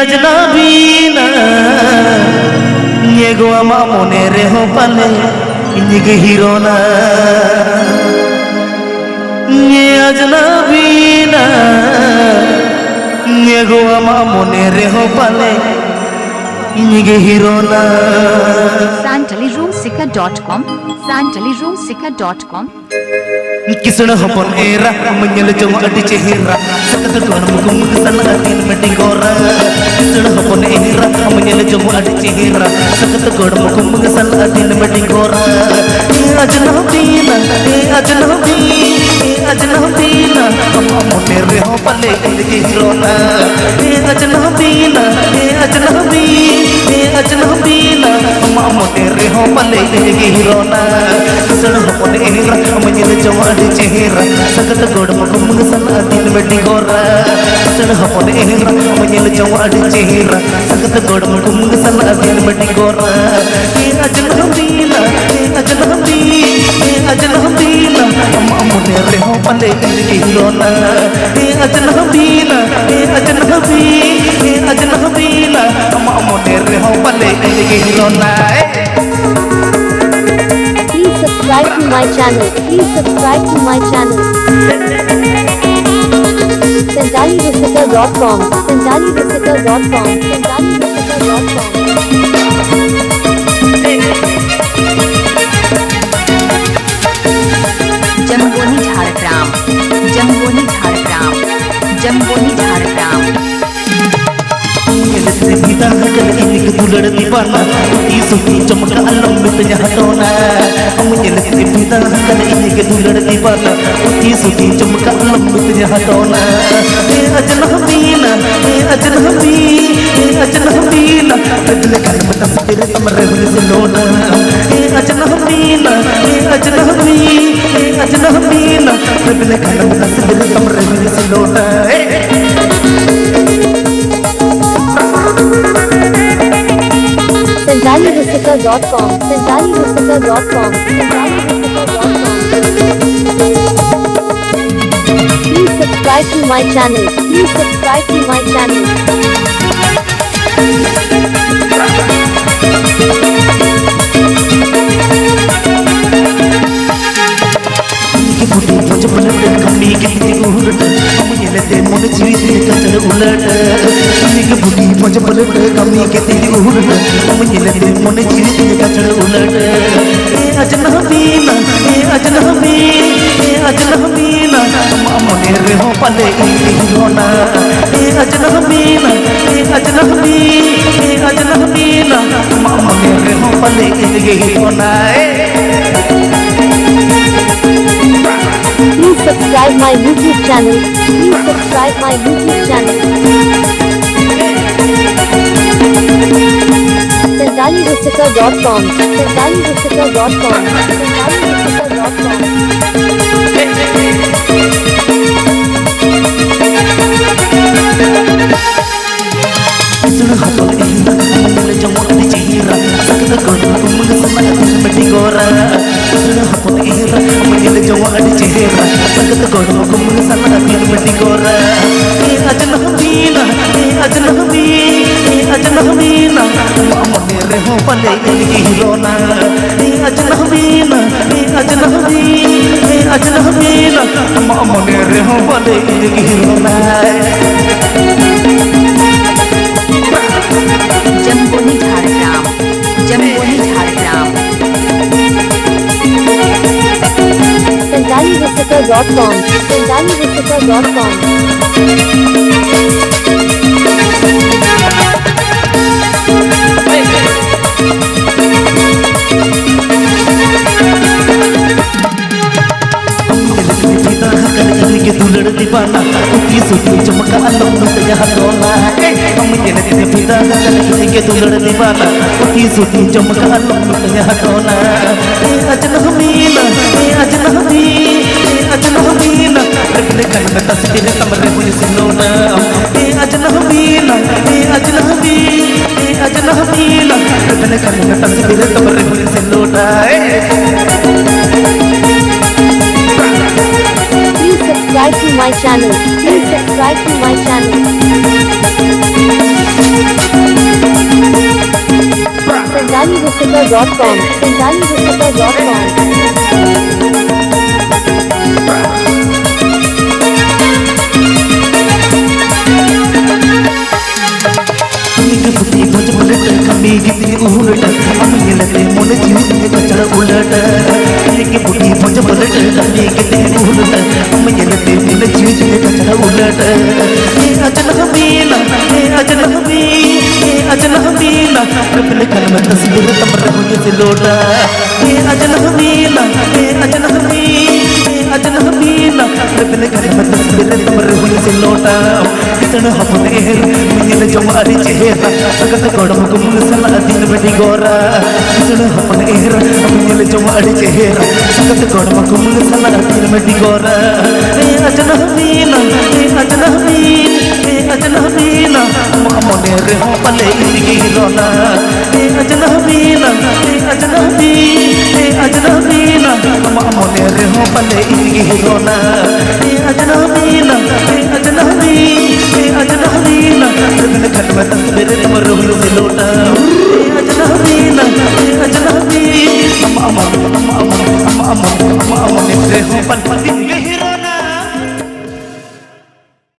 अजनबी ना ये गो आमा मोने रे हो पाले इनके हीरो ना ये अजनबी ना ये गो आमा मोने रे हो पाले इनके हीरो ना santaliroomseeker.com santaliroomseeker.com किसने हपन एरा मंजल जो अड़ी चेहरा सकत टोन मुकुम सन दिन में टिंगोरा किसने हपन एरा मंजल जो अड़ी चेहरा सकत टोन मुकुम सन दिन में टिंगोरा अजनबी ना अजनबी ना हम मोने रे हो पले के हीरो ना अजनबी ना अजनबी ना हम मोने रे हो पले के हीरो ना किसने हपन एरा मंजल जो चेहरा सकत गोड़ मुकुम सन दिन में टिंगोरा सन हपन एरा मंजल जो चेहरा सकत गोड़ मुकुम सन दिन में टिंगोरा अजनबी ना अजनबी ना हम मोने रे हो पले के हीरो ना अजनबी ना अजनबी ना हम मोने रे हो पले के हीरो ना Subscribe to my channel. Please subscribe to my channel. santaliroomseeker.com santaliroomseeker.com जम्बोनी Jhargram जम्बोनी Jhargram जम्बोनी Jhargram पिता कल इनक दुलड़ दीवाना ई सुनी चमक अलम में हटोना मुझे लगते पिता कल इनक दुलड़ दीवाना ई सुनी चमक अलम में हटोना अजनबी ना बदल कर तस्वीर कमरे से लोना अजनबी ना बदल कर तस्वीर कमरे से लोना santaliroomseeker.com Please subscribe to my channel. कमी के उलट हम ये मन जीत कचर उलट के बुढ़ी पलट कमी के उलट हम ये मन जीत कचर उलट अजनबी ना मोने रे हो पले हीरो ना अजनबी ना मोने रे हो पले हीरो ना Please subscribe my YouTube channel. santaliroomseeker.com अजनबी ना मोने रे हो पले के हीरो ना अजनबी ना मोने रे हो पले के हीरो ना जम्बोनी झारग्राम santaliroomseeker.com के दुलड़ दीवाना की सुनी चमक अलम में हटोना हम ये पिता कल के दुलड़ दीवाना की सुनी चमक अलम में हटोना अजनबी ना रखने कल में तस्वीर कमरे में सिलोना अजनबी ना रखने कल में तस्वीर कमरे में सिलोना subscribe to my channel. SanjaliRuchita.com. SanjaliRuchita.com. पुती भज पलट कमी गिद्दी उलट अमियलते मन जीव कचड़ उलट एक पुती भज पलट कमी गिद्दी उलट अमियलते मन जीव कचड़ उलट ए अजन हमीना ए अजन हमी ए अजन हमीना रबल कलम तस्वीर तमर हुए से लोटा ए अजन हमीना ए अजन हमी ए अजन हमीना रबल कलम तस्वीर तमर हुए से लोटा कितन हपने मिल जमारी चेहरा सगत गोड़म गुम सला दिन बड़ी गोरा कितन हपने मिल जमारी चेहरा सगत गोड़म गुम सला दिन बड़ी गोरा ए अजन हमीना ए अजन हमीन ए अजन हमीना मामने रे हो पले इनकी रोना ए अजन हमीना ए अजन हमीन ए अजन हमीना मामने रे हो पले इनकी रोना